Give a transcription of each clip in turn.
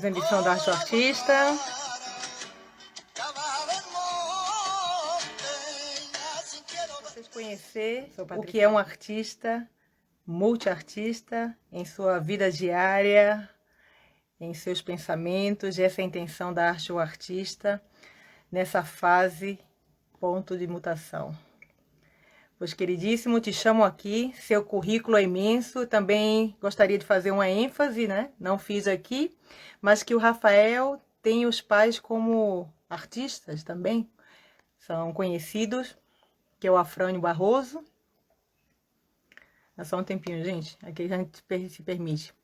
Mais uma edição da Arte do Artista. Vocês conhecer o que é um artista, multiartista, em sua vida diária, em seus pensamentos. Essa é a intenção da Arte do Artista nessa fase, ponto de mutação. Pois, queridíssimo, te chamo aqui, seu currículo é imenso, também gostaria de fazer uma ênfase, né? Não fiz aqui, mas que o Rafael tem os pais como artistas também, são conhecidos, que é o Afrânio Barroso. É só um tempinho, gente, aqui a gente se permite.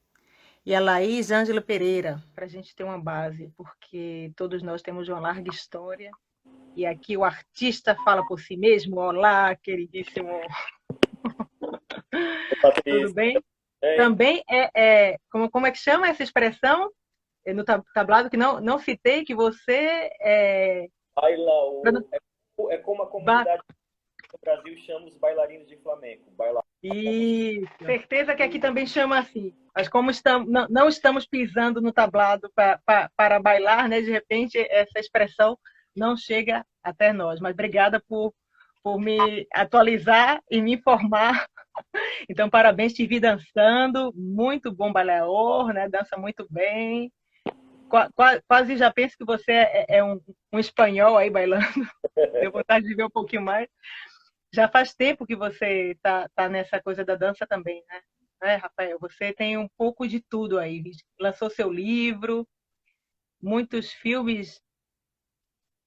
E a Laís Ângela Pereira, para a gente ter uma base, porque todos nós temos uma larga história. E aqui o artista fala por si mesmo. Olá, queridíssimo. Tudo bem? Também como é que chama essa expressão no tablado que não citei, que você Bailaô. É como a comunidade do Brasil chama os bailarinos de flamenco. Bailaô. E certeza que aqui também chama assim. Mas como não estamos pisando no tablado para bailar, né? De repente essa expressão não chega até nós. Mas obrigada por me atualizar e me informar. Então, parabéns, te vi dançando, muito bom bailaor, né? Dança muito bem. Quase já penso que você é um espanhol aí bailando. Tenho vontade de ver um pouquinho mais. Já faz tempo que você tá nessa coisa da dança também, né, Rafael? Você tem um pouco de tudo aí. Lançou seu livro, muitos filmes,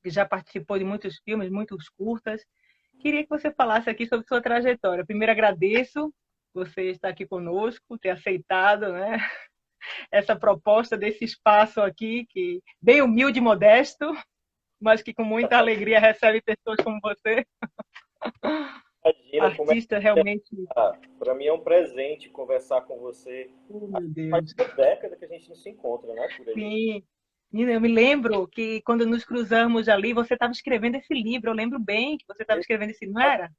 já participou de muitos filmes, muitos curtas. Queria que você falasse aqui sobre sua trajetória. Primeiro, agradeço você estar aqui conosco, ter aceitado, né, essa proposta desse espaço aqui, que bem humilde e modesto, mas que com muita alegria recebe pessoas como você. Imagina como é Artista realmente. para mim é um presente conversar com você. Oh, meu Faz Deus. uma década que a gente não se encontra, né? Por aí. Sim. Nina, eu me lembro que quando nos cruzamos ali, você estava escrevendo esse livro. Eu lembro bem que você estava escrevendo esse livro, não era?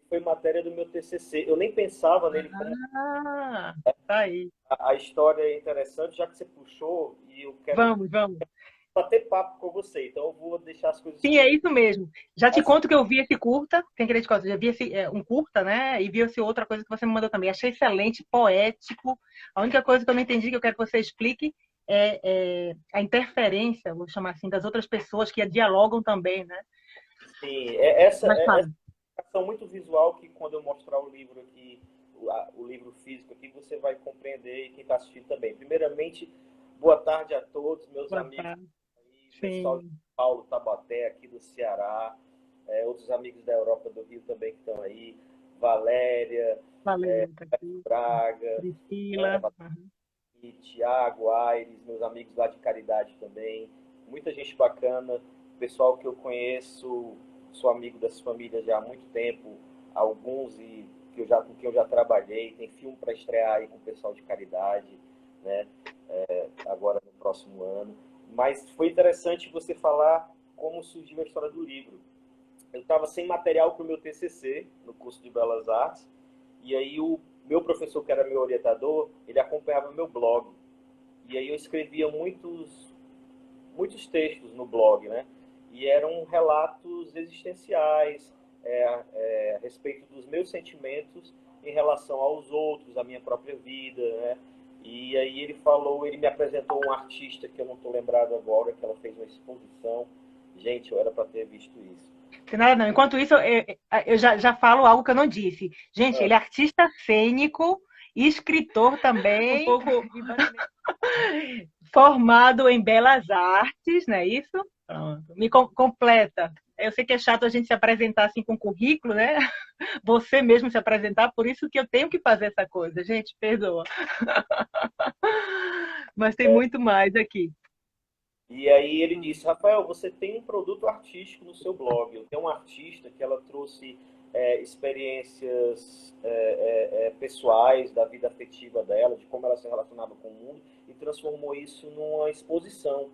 Foi matéria do meu TCC. Eu nem pensava nele como Ah, tá aí. a história é interessante, já que você puxou e eu quero Vamos. bater papo com você. Então eu vou deixar as coisas Sim, é isso mesmo. Já te assim. conto que eu vi esse curta, sem querer te contar, já vi um curta, né? E vi esse outra coisa que você me mandou também. Achei excelente, poético. A única coisa que eu não entendi, que eu quero que você explique, é a interferência, vou chamar assim, das outras pessoas que dialogam também, né? Sim, Mas essa fala. ação muito visual que quando eu mostrar o livro aqui, o livro físico aqui, você vai compreender e quem está assistindo também. Primeiramente, boa tarde a todos, meus Boa amigos tarde. aí, pessoal de Sim, São Paulo, Tabaté, aqui do Ceará, outros amigos da Europa, do Rio também que estão aí, Valéria, valeu, tá aqui. Braga, Priscila. e Tiago, Aires, meus amigos lá de Caridade também, muita gente bacana, pessoal que eu conheço, sou amigo dessas famílias já há muito tempo, alguns e que com quem eu já trabalhei, tem filme para estrear aí com o pessoal de Caridade, né? Agora no próximo ano. Mas foi interessante você falar como surgiu a história do livro. Eu estava sem material para o meu TCC no curso de Belas Artes, e aí o meu professor, que era meu orientador, ele acompanhava meu blog. E aí eu escrevia muitos textos no blog, né? E eram relatos existenciais a respeito dos meus sentimentos em relação aos outros, à minha própria vida, né? E aí ele me apresentou um artista que eu não estou lembrado agora, que ela fez uma exposição. Gente, eu era para ter visto isso. Tem nada não. Enquanto isso, eu já falo algo que eu não disse. Gente, ele é artista cênico, escritor também, um pouco formado em belas artes, não é isso? Pronto. Me completa. Eu sei que é chato a gente se apresentar assim com currículo, né? Você mesmo se apresentar, por isso que eu tenho que fazer essa coisa. Gente, perdoa. Mas tem muito mais aqui. E aí ele disse, Rafael, você tem um produto artístico no seu blog. Eu tenho uma artista que ela trouxe experiências pessoais da vida afetiva dela, de como ela se relacionava com o mundo, e transformou isso numa exposição.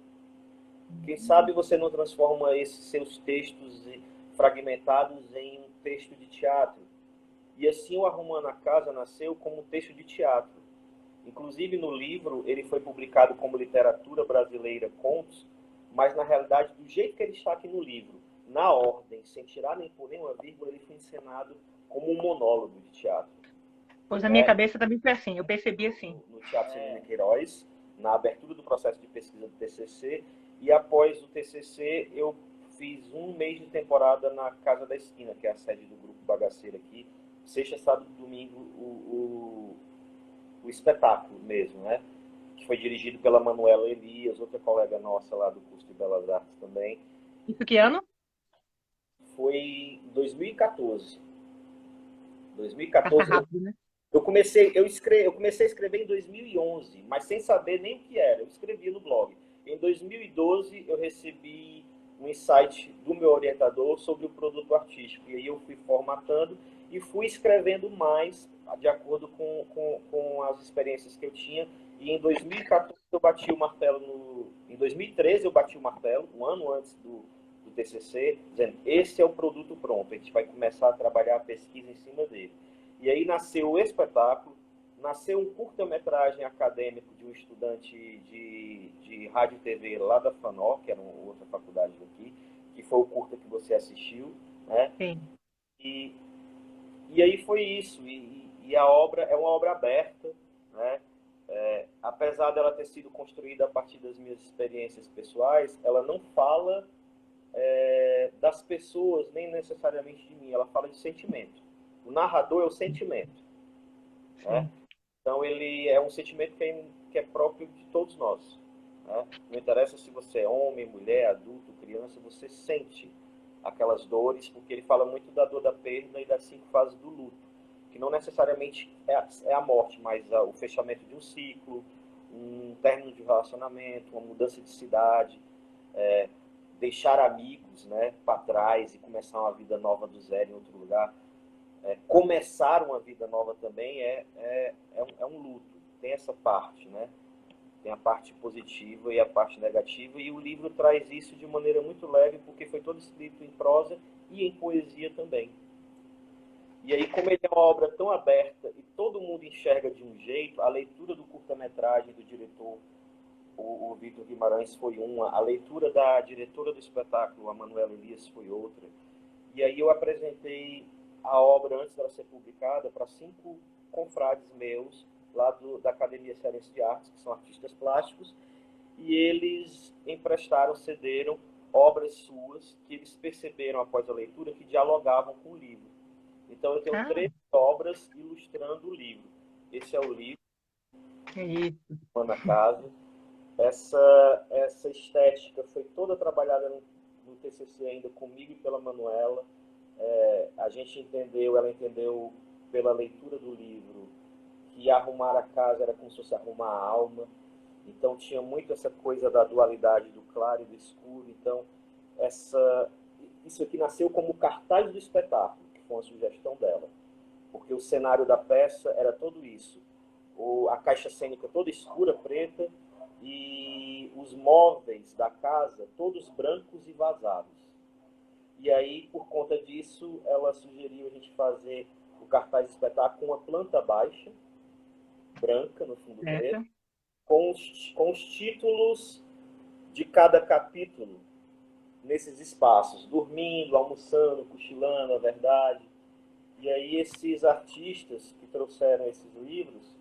Quem sabe você não transforma esses seus textos fragmentados em um texto de teatro. E assim o Arrumando a Casa nasceu como um texto de teatro. Inclusive, no livro, ele foi publicado como Literatura Brasileira Contos, mas, na realidade, do jeito que ele está aqui no livro, na ordem, sem tirar nem pôr nenhuma vírgula, ele foi encenado como um monólogo de teatro. Pois na minha cabeça também foi assim, eu percebi assim. No Teatro Celina Queiroz, na abertura do processo de pesquisa do TCC, e após o TCC eu fiz um mês de temporada na Casa da Esquina, que é a sede do Grupo Bagaceiro aqui, sexta, sábado e domingo, o espetáculo mesmo, né? Que foi dirigido pela Manuela Elias, outra colega nossa lá do curso de Belas Artes também. Isso que ano? Foi em 2014. Passa 2014, rápido, né? eu comecei a escrever em 2011, mas sem saber nem o que era. Eu escrevia no blog. Em 2012, eu recebi um insight do meu orientador sobre o produto artístico. E aí eu fui formatando e fui escrevendo mais de acordo com as experiências que eu tinha. E em 2014 eu bati o martelo Em 2013 eu bati o martelo, um ano antes do TCC, dizendo, esse é o produto pronto, a gente vai começar a trabalhar a pesquisa em cima dele. E aí nasceu o espetáculo, nasceu um curta-metragem acadêmico de um estudante de rádio e TV lá da FANOR, que era outra faculdade daqui, que foi o curta que você assistiu, né? Sim. E aí foi isso, e a obra é uma obra aberta, né? Apesar dela ter sido construída a partir das minhas experiências pessoais, ela não fala das pessoas, nem necessariamente de mim, ela fala de sentimento. O narrador é o sentimento, né? Então ele é um sentimento que é próprio de todos nós, né? Não interessa se você é homem, mulher, adulto, criança, você sente aquelas dores, porque ele fala muito da dor da perda e das 5 fases do luto, que não necessariamente é a morte, mas o fechamento de um ciclo, um término de relacionamento, uma mudança de cidade, deixar amigos, né, para trás e começar uma vida nova do zero em outro lugar. Começar uma vida nova também é um luto. Tem essa parte, né? Tem a parte positiva e a parte negativa, e o livro traz isso de maneira muito leve, porque foi todo escrito em prosa e em poesia também. E aí, como ele é uma obra tão aberta e todo mundo enxerga de um jeito, a leitura do curta-metragem do diretor, o Vitor Guimarães, foi uma, a leitura da diretora do espetáculo, a Manuela Elias, foi outra. E aí eu apresentei a obra, antes dela ser publicada, para 5 confrades meus, lá da Academia Cearense de Artes, que são artistas plásticos, e eles emprestaram, cederam obras suas, que eles perceberam após a leitura, que dialogavam com o livro. Então eu tenho 3 obras ilustrando o livro. Esse é o livro, na casa. Essa estética foi toda trabalhada no TCC ainda comigo e pela Manuela. Ela entendeu pela leitura do livro que arrumar a casa era como se fosse arrumar a alma. Então tinha muito essa coisa da dualidade do claro e do escuro. Então isso aqui nasceu como cartaz do espetáculo, que foi uma sugestão dela, porque o cenário da peça era todo isso. A caixa cênica toda escura, preta, e os móveis da casa todos brancos e vazados. E aí, por conta disso, ela sugeriu a gente fazer o cartaz do espetáculo com uma planta baixa, branca, no fundo preto, com os títulos de cada capítulo nesses espaços, dormindo, almoçando, cochilando, a verdade. E aí esses artistas que trouxeram esses livros,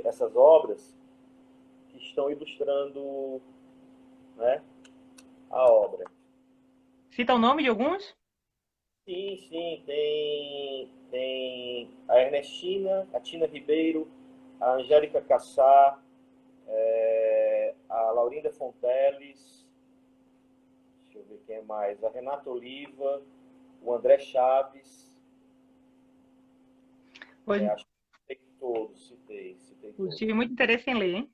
essas obras, que estão ilustrando, né, a obra. Cita o nome de alguns? Sim, tem a Ernestina, a Tina Ribeiro, a Angélica Cassar, a Laurinda Fonteles, deixa eu ver quem é mais, a Renata Oliva, o André Chaves. Acho que citei todos. Tive muito interesse em ler, hein?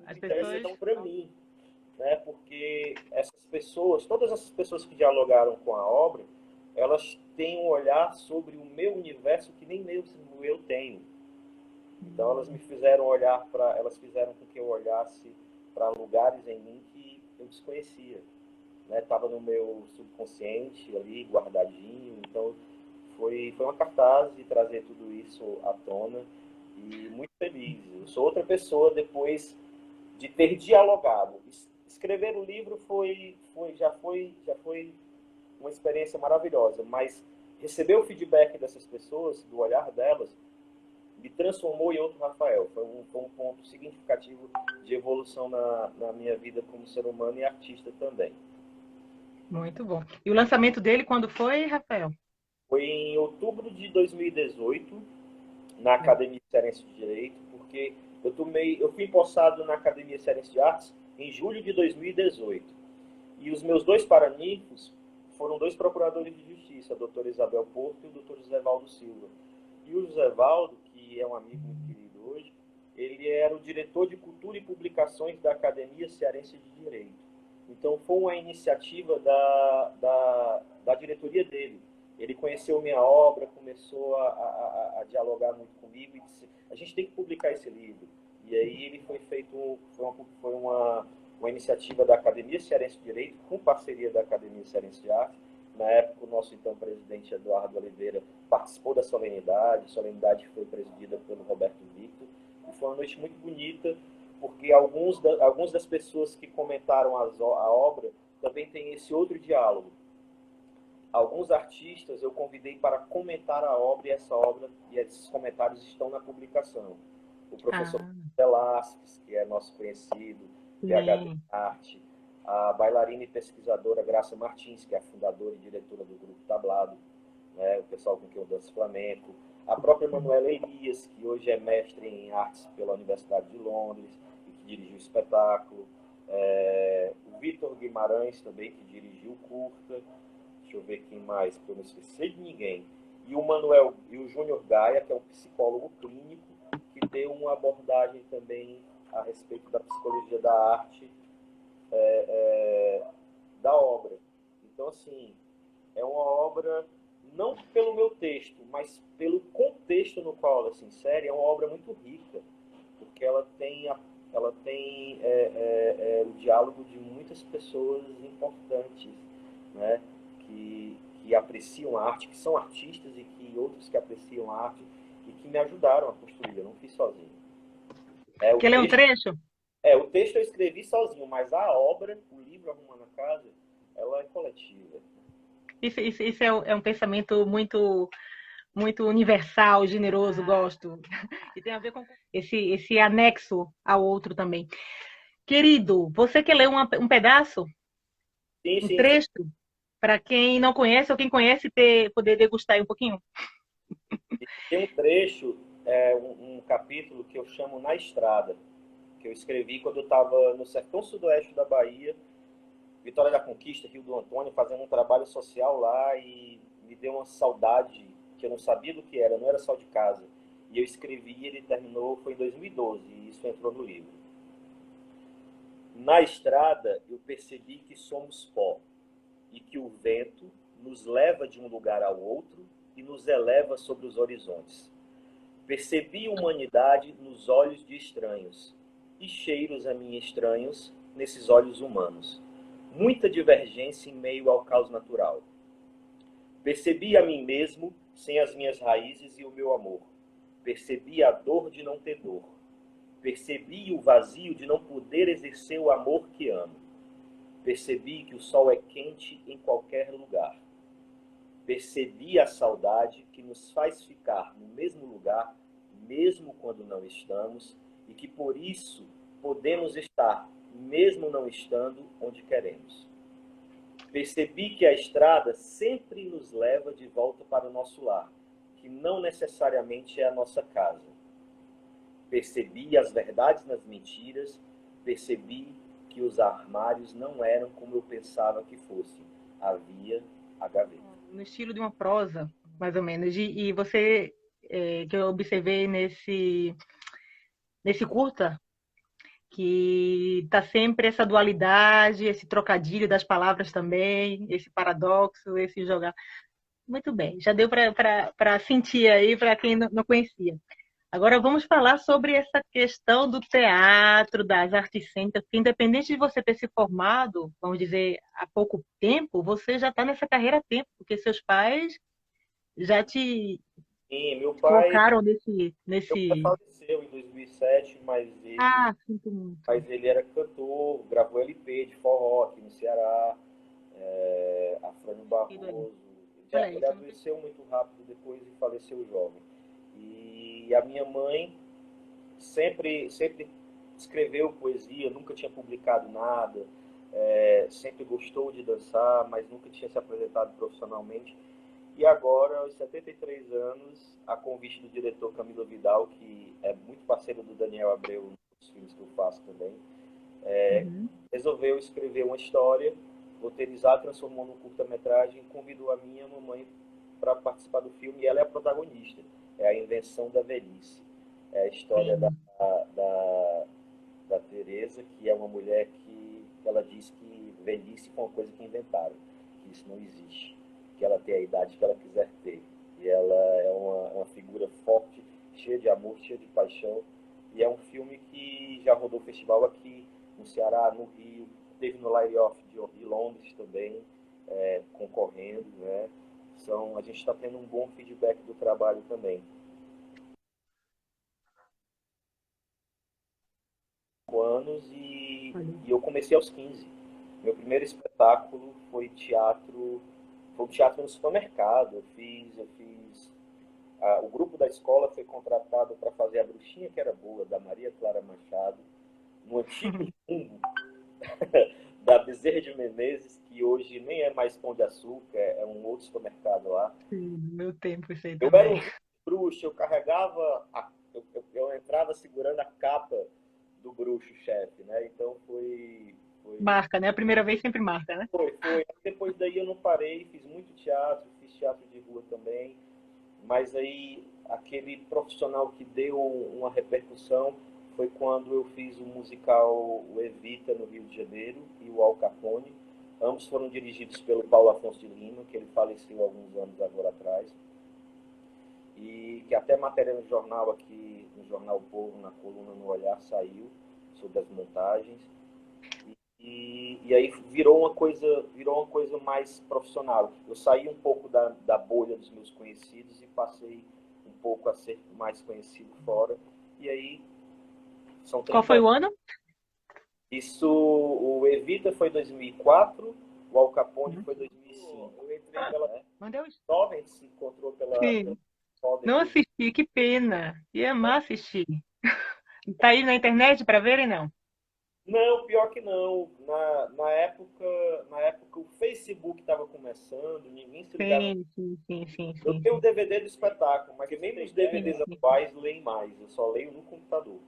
As pessoas estão para mim, né? Porque todas essas pessoas que dialogaram com a obra, elas têm um olhar sobre o meu universo que nem mesmo eu tenho. Então elas fizeram com que eu olhasse para lugares em mim que eu desconhecia, né? Tava no meu subconsciente ali guardadinho. Então foi uma cartaz de trazer tudo isso à tona. e muito feliz. Eu sou outra pessoa depois de ter dialogado. Escrever o livro já foi uma experiência maravilhosa, mas receber o feedback dessas pessoas, do olhar delas, me transformou em outro Rafael. Foi um ponto significativo de evolução na minha vida como ser humano e artista também. Muito bom. E o lançamento dele quando foi, Rafael? Foi em outubro de 2018, na Academia Cearense de Direito, porque eu fui empossado na Academia Cearense de Artes em julho de 2018. E os meus dois paraninfos foram dois procuradores de justiça, a doutora Isabel Porto e o doutor José Valdo Silva. E o José Valdo, que é um amigo muito querido hoje, ele era o diretor de Cultura e Publicações da Academia Cearense de Direito. Então, foi uma iniciativa da diretoria dele. Ele conheceu minha obra, começou a dialogar muito comigo e disse: a gente tem que publicar esse livro. E aí ele foi uma iniciativa da Academia Cearense de Direito, com parceria da Academia Cearense de Arte. Na época, o nosso então presidente Eduardo Oliveira participou da solenidade. A solenidade foi presidida pelo Roberto Victor. E foi uma noite muito bonita, porque alguns das pessoas que comentaram a obra também têm esse outro diálogo. Alguns artistas eu convidei para comentar a obra, e esses comentários estão na publicação. O professor Velasquez, que é nosso conhecido, PhD Arte, a bailarina e pesquisadora Graça Martins, que é a fundadora e diretora do Grupo Tablado, né, o pessoal com quem eu danço flamenco, a própria Manuela Elias, que hoje é mestre em artes pela Universidade de Londres e que dirigiu o espetáculo, o Vitor Guimarães também, que dirigiu o curta. Deixa eu ver quem mais, para eu não esquecer de ninguém. E o Júnior Gaia, que é um psicólogo clínico, que deu uma abordagem também a respeito da psicologia da arte, da obra. Então, assim, é uma obra, não pelo meu texto, mas pelo contexto no qual ela se insere, é uma obra muito rica, porque ela tem o diálogo de muitas pessoas importantes, né? Que apreciam a arte, que são artistas e que outros que apreciam a arte e que me ajudaram a construir. Eu não fiz sozinho. Quer ler um trecho? O texto eu escrevi sozinho, mas a obra, o livro Arrumando a Casa, ela é coletiva. Isso é um pensamento muito, muito universal, generoso, gosto. E tem a ver com esse anexo ao outro também. Querido, você quer ler um pedaço? Sim, Um sim, trecho? sim. Para quem não conhece ou quem conhece poder degustar aí um pouquinho? Tem um trecho, um capítulo que eu chamo Na Estrada, que eu escrevi quando eu estava no sertão sudoeste da Bahia, Vitória da Conquista, Rio do Antônio, fazendo um trabalho social lá, e me deu uma saudade que eu não sabia do que era, não era só de casa. E eu escrevi e ele terminou, foi em 2012, e isso entrou no livro. Na estrada, eu percebi que somos pó e que o vento nos leva de um lugar ao outro e nos eleva sobre os horizontes. Percebi humanidade nos olhos de estranhos e cheiros a mim estranhos nesses olhos humanos. Muita divergência em meio ao caos natural. Percebi a mim mesmo sem as minhas raízes e o meu amor. Percebi a dor de não ter dor. Percebi o vazio de não poder exercer o amor que amo. Percebi que o sol é quente em qualquer lugar. Percebi a saudade que nos faz ficar no mesmo lugar, mesmo quando não estamos, e que por isso podemos estar, mesmo não estando, onde queremos. Percebi que a estrada sempre nos leva de volta para o nosso lar, que não necessariamente é a nossa casa. Percebi as verdades nas mentiras, percebi que os armários não eram como eu pensava que fossem. Havia a gaveta. No estilo de uma prosa, mais ou menos. E você, que eu observei nesse curta, que tá sempre essa dualidade, esse trocadilho das palavras também, esse paradoxo, esse jogar. Muito bem, já deu para sentir aí, para quem não conhecia. Agora vamos falar sobre essa questão do teatro, das artes cênicas, porque independente de você ter se formado, vamos dizer, há pouco tempo, você já está nessa carreira há tempo, porque seus pais já te E Colocaram meu pai nesse... faleceu em 2007, Ah, sinto muito. mas ele era cantor, gravou LP de forró aqui no Ceará, Afrânio Ido aí. Barroso. Olha Ele isso, eu não tenho... adoeceu muito rápido depois e faleceu jovem. E a minha mãe sempre escreveu poesia, nunca tinha publicado nada, sempre gostou de dançar, mas nunca tinha se apresentado profissionalmente. E agora, aos 73 anos, a convite do diretor Camilo Vidal, que é muito parceiro do Daniel Abreu nos filmes que eu faço também, Uhum. resolveu escrever uma história, roteirizar, transformou num curta-metragem e convidou a minha mamãe para participar do filme. E ela é a protagonista. É a invenção da velhice. É a história Sim. da, da Teresa, que é uma mulher que ela diz que velhice foi uma coisa que inventaram, que isso não existe, que ela tem a idade que ela quiser ter. E ela é uma figura forte, cheia de amor, cheia de paixão. E é um filme que já rodou festival aqui no Ceará, no Rio, teve no Light Off de Londres também, concorrendo, né? A gente está tendo um bom feedback do trabalho também. 5 anos Olha. e eu comecei aos 15. Meu primeiro espetáculo foi um teatro no supermercado. O grupo da escola foi contratado para fazer A Bruxinha que Era Boa, da Maria Clara Machado, no antigo jumbo da Bezerra de Menezes, que hoje nem é mais Pão de Açúcar, é um outro supermercado lá. Sim, no meu tempo isso aí Eu era também. um bruxo, eu carregava, eu entrava segurando a capa do bruxo-chefe, né? Então foi, Marca, né? A primeira vez sempre marca, né? foi. Depois daí eu não parei, fiz muito teatro, fiz teatro de rua também, mas aí aquele profissional que deu uma repercussão foi quando eu fiz o musical O Evita no Rio de Janeiro e o Al Capone. Ambos foram dirigidos pelo Paulo Afonso de Lima, que ele faleceu há alguns anos agora atrás. E que até matéria no jornal aqui, no Jornal Povo, na coluna No Olhar, saiu sobre as montagens. E aí virou uma coisa mais profissional. Eu saí um pouco da bolha dos meus conhecidos e passei um pouco a ser mais conhecido fora. E aí são Qual 30 foi anos. o ano? Isso, o Evita foi 2004, o Al Capone Uhum. foi 2005. Eu entrei pela, né? Onde eu estou? Jovem, se encontrou pela Sim. qual Não depois. assisti, que pena. Ia amar assistir. Tá aí na internet para verem, não? Não, pior que não. Na época o Facebook estava começando, ninguém se ligava. Sim, sim, sim, sim, Eu sim, tenho o sim. DVD do espetáculo, mas nem nos Sim, DVDs sim. atuais leem mais. Eu só leio no computador.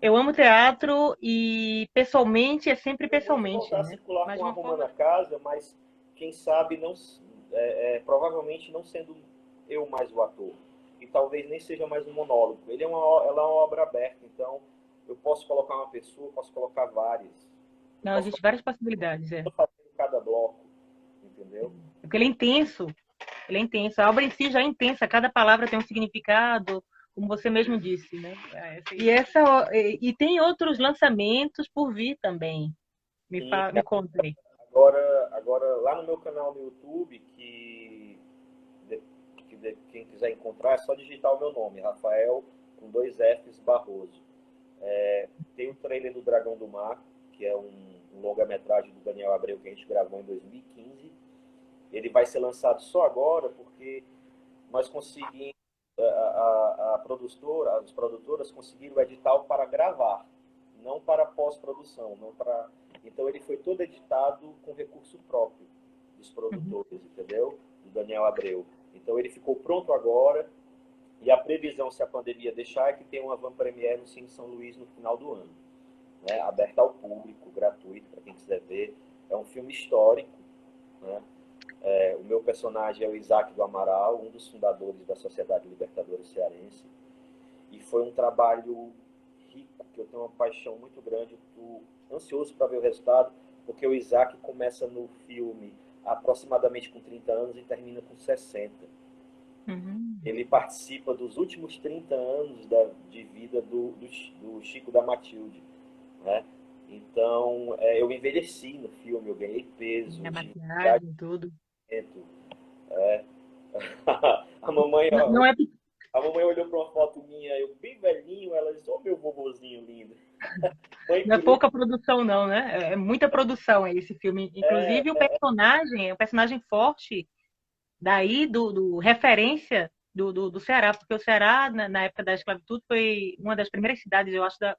Eu amo teatro e pessoalmente é sempre Quero muito pessoalmente, voltar a né? circular Mas com de a uma Ruma na forma. casa, mas quem sabe não, provavelmente não sendo eu mais o ator. E talvez nem seja mais um monólogo. Ela é uma obra aberta, então eu posso colocar uma pessoa, posso colocar várias. Eu Não, posso existe várias possibilidades, é. fazer cada bloco, entendeu? Porque ele é intenso. Ele é intenso. A obra em si já é intensa. Cada palavra tem um significado, como você mesmo disse, né? E tem outros lançamentos por vir também. E Me conta aí. agora lá no meu canal no YouTube, quem quiser encontrar, é só digitar o meu nome, Rafael, com dois Fs, Barroso. Tem o trailer do Dragão do Mar, que é um longa-metragem do Daniel Abreu que a gente gravou em 2015. Ele vai ser lançado só agora porque nós conseguimos, as produtoras conseguiram o edital para gravar, não para pós-produção, não para. Então ele foi todo editado com recurso próprio dos Uhum. produtores, entendeu? Do Daniel Abreu. Então ele ficou pronto agora e a previsão, se a pandemia deixar, é que tenha uma van premiere no Cine São Luís no final do ano, né? Aberta ao público, gratuito para quem quiser ver. É um filme histórico, né? O meu personagem é o Isaac do Amaral, um dos fundadores da Sociedade Libertadora Cearense. E foi um trabalho rico, que eu tenho uma paixão muito grande. Estou ansioso para ver o resultado, porque o Isaac começa no filme aproximadamente com 30 anos e termina com 60. Uhum. Ele participa dos últimos 30 anos de vida do Chico da Matilde, né? Então, eu envelheci no filme, eu ganhei peso, A tive maquiagem, tudo. engajamento, é, A mamãe, Não, ó, não é, a mamãe olhou para uma foto minha, eu bem velhinho, ela disse, ô meu vovozinho lindo. Mãe, não é por isso, pouca produção, não, né? É muita produção esse filme. é, Inclusive, o personagem é um personagem forte, daí do referência do Ceará, porque o Ceará, na época da escravidão, foi uma das primeiras cidades, eu acho, né,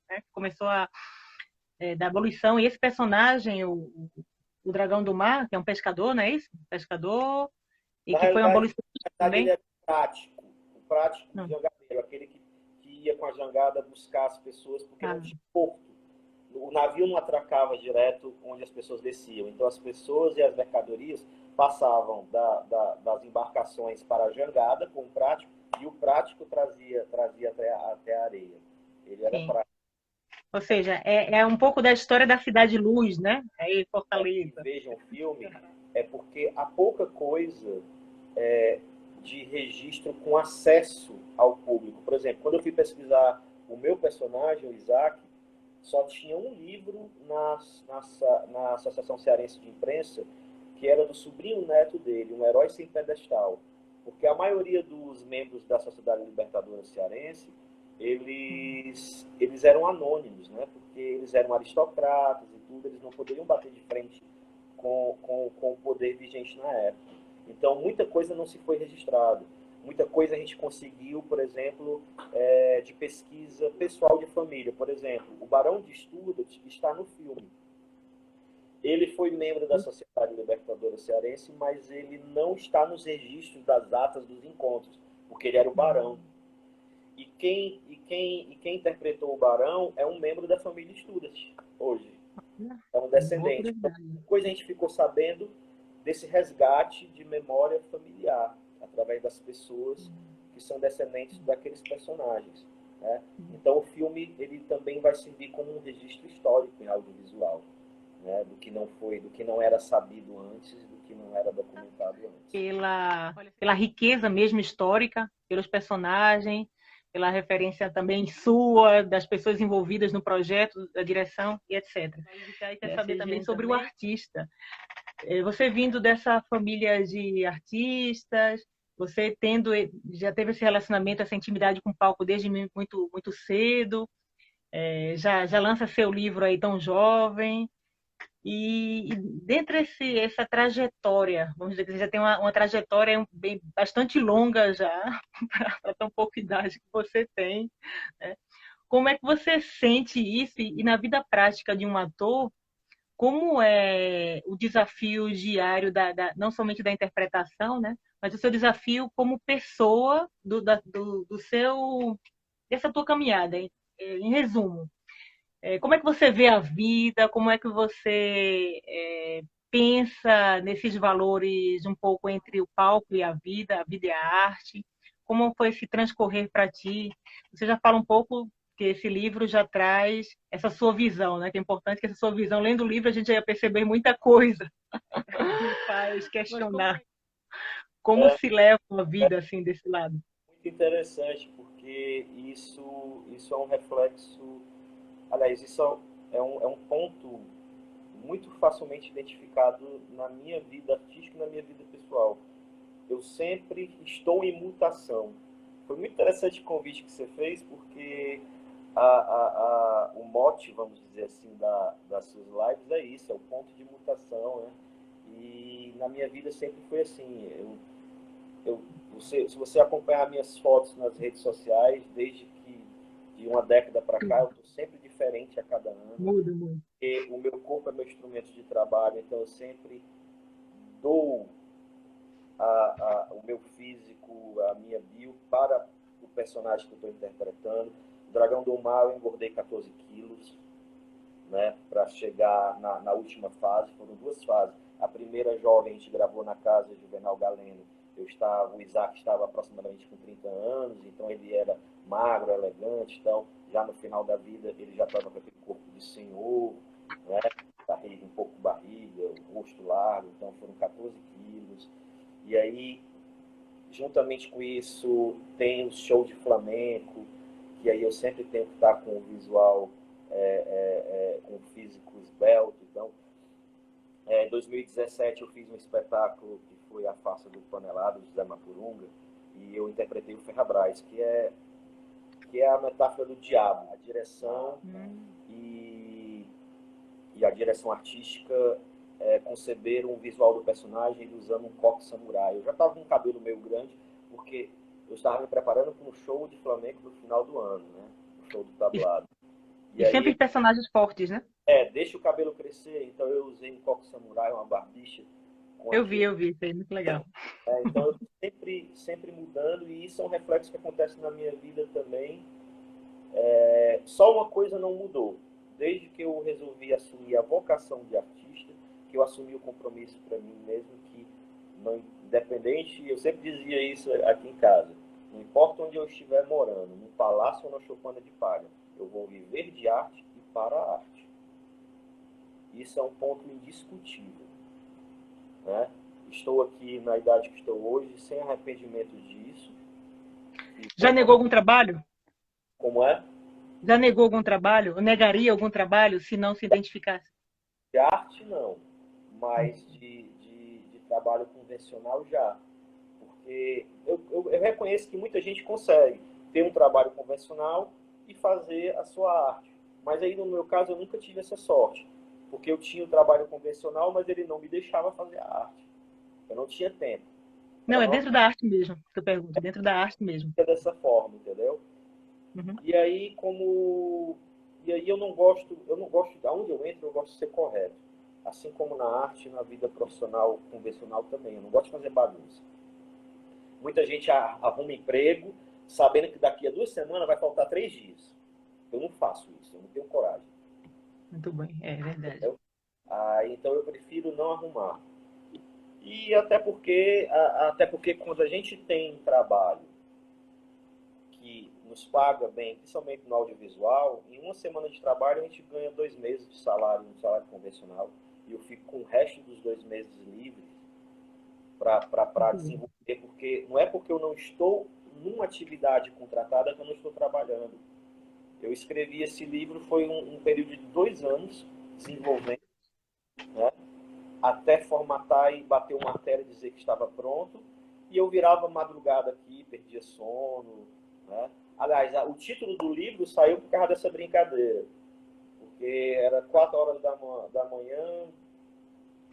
que começou da abolição. E esse personagem, o Dragão do Mar, que é um pescador, não é isso? Um pescador, e na que foi um realidade, abolicionista ele também. é prático, o prático Não, jangadeiro, aquele que ia com a jangada buscar as pessoas, porque não ah, tinha porto. O navio não atracava direto onde as pessoas desciam. Então, as pessoas e as mercadorias passavam das embarcações para a jangada com o prático, e o prático trazia até a areia. Ele era sim. prático. Ou seja, é um pouco da história da Cidade Luz, né? Aí, Que Fortaleza. vejam o filme é porque há pouca coisa é, de registro com acesso ao público. Por exemplo, quando eu fui pesquisar o meu personagem, o Isaac, só tinha um livro na Associação Cearense de Imprensa, que era do sobrinho neto dele, Um Herói Sem Pedestal. Porque a maioria dos membros da Sociedade Libertadora Cearense, eles eram anônimos, né? Porque eles eram aristocratas e tudo, eles não poderiam bater de frente com o poder vigente na época. Então, muita coisa não se foi registrada. Muita coisa a gente conseguiu, por exemplo, de pesquisa pessoal de família. Por exemplo, o Barão de Estudas está no filme. Ele foi membro da Sociedade Libertadora Cearense, mas ele não está nos registros das atas dos encontros, porque ele era o Barão. E quem interpretou o Barão é um membro da família Estudas, hoje. É um Boa descendente. Então, curiosidade. depois a gente ficou sabendo desse resgate de memória familiar, através das pessoas que são descendentes daqueles personagens. Né? Então o filme ele também vai servir como um registro histórico em audiovisual, né? Do que não era sabido antes, do que não era documentado antes. Pela riqueza mesmo histórica, pelos personagens, pela referência também sua, das pessoas envolvidas no projeto, da direção e etc. E aí quer saber também sobre o artista. Você vindo dessa família de artistas, você já teve esse relacionamento, essa intimidade com o palco desde muito, muito cedo, já lança seu livro aí tão jovem, e dentro essa trajetória, vamos dizer que você já tem uma trajetória bastante longa já, para tão pouca idade que você tem, né? Como é que você sente isso e na vida prática de um ator, como é o desafio diário não somente da interpretação, né? Mas o seu desafio como pessoa do seu dessa tua caminhada, em resumo. Como é que você vê a vida? Como é que você pensa nesses valores um pouco entre o palco e a vida e a arte? Como foi esse transcorrer para ti? Você já fala um pouco que esse livro já traz essa sua visão, né? Que é importante que essa sua visão, lendo o livro, a gente já ia perceber muita coisa. Me faz questionar como se leva a vida assim desse lado. Muito interessante, porque isso é um reflexo. Aliás, isso é um ponto muito facilmente identificado na minha vida artística e na minha vida pessoal. Eu sempre estou em mutação. Foi muito interessante o convite que você fez, porque o mote, vamos dizer assim, das suas lives é isso, é o ponto de mutação, né? E na minha vida sempre foi assim. Se você acompanhar minhas fotos nas redes sociais, desde que de uma década para cá, eu estou sempre diferente a cada ano. Muda muito. E o meu corpo é meu instrumento de trabalho, então eu sempre dou o meu físico, a minha bio para o personagem que eu estou interpretando. O Dragão do Mar eu engordei 14 quilos, né, para chegar na última fase. Foram duas fases. A primeira jovem a gente gravou na casa de Juvenal Galeno. O Isaac estava aproximadamente com 30 anos, então ele era magro, elegante, então já no final da vida ele já estava com aquele corpo de senhor, né, barriga, um pouco barriga, o rosto largo, então foram 14 quilos. E aí, juntamente com isso, tem o show de flamenco, que aí eu sempre tenho que estar com o visual, com o físico esbelto. Então, em 2017 eu fiz um espetáculo que foi A Farsa do Panelado, de José Mapurunga, e eu interpretei o Ferrabras, que é a metáfora do diabo, a direção e a direção artística conceber um visual do personagem ele usando um coque samurai. Eu já estava com um cabelo meio grande, porque eu estava me preparando para um show de flamenco no final do ano, né? O show do tablado. E aí, sempre personagens fortes, né? Deixa o cabelo crescer, então eu usei um coque samurai, uma barbicha. Eu vi, isso aí, muito legal. Então eu sempre mudando, e isso é um reflexo que acontece na minha vida também. Só uma coisa não mudou. Desde que eu resolvi assumir a vocação de artista, que eu assumi o compromisso para mim mesmo, que não, independente, eu sempre dizia isso aqui em casa, não importa onde eu estiver morando, num palácio ou na choupana de palha, eu vou viver de arte e para a arte. Isso é um ponto indiscutível, né? Estou aqui na idade que estou hoje, sem arrependimento disso. Já negou algum trabalho? Como é? Já negou algum trabalho? Ou negaria algum trabalho se não se identificasse? De arte, não. Mas de trabalho convencional, já. Porque eu reconheço que muita gente consegue ter um trabalho convencional e fazer a sua arte. Mas aí, no meu caso, eu nunca tive essa sorte. Porque eu tinha o trabalho convencional, mas ele não me deixava fazer a arte. Eu não tinha tempo. Não, é dentro da arte mesmo que eu pergunto. É dentro da arte mesmo. É dessa forma, entendeu? Uhum. E aí, eu não gosto, aonde eu entro, eu gosto de ser correto. Assim como na arte, na vida profissional convencional também. Eu não gosto de fazer bagunça. Muita gente arruma emprego sabendo que daqui a 2 semanas vai faltar 3 dias. Eu não faço isso, eu não tenho coragem. Muito bem, é verdade. Entendeu? Então eu prefiro não arrumar. E até porque quando a gente tem trabalho que nos paga bem, principalmente no audiovisual, em uma semana de trabalho a gente ganha 2 meses de salário, um salário convencional, e eu fico com o resto dos 2 meses livres para desenvolver, porque não é porque eu não estou numa atividade contratada que eu não estou trabalhando. Eu escrevi esse livro, foi um período de 2 anos desenvolvendo, né, até formatar e bater o martelo e dizer que estava pronto, e eu virava madrugada aqui, perdia sono, né? Aliás, o título do livro saiu por causa dessa brincadeira, porque era 4 horas da manhã,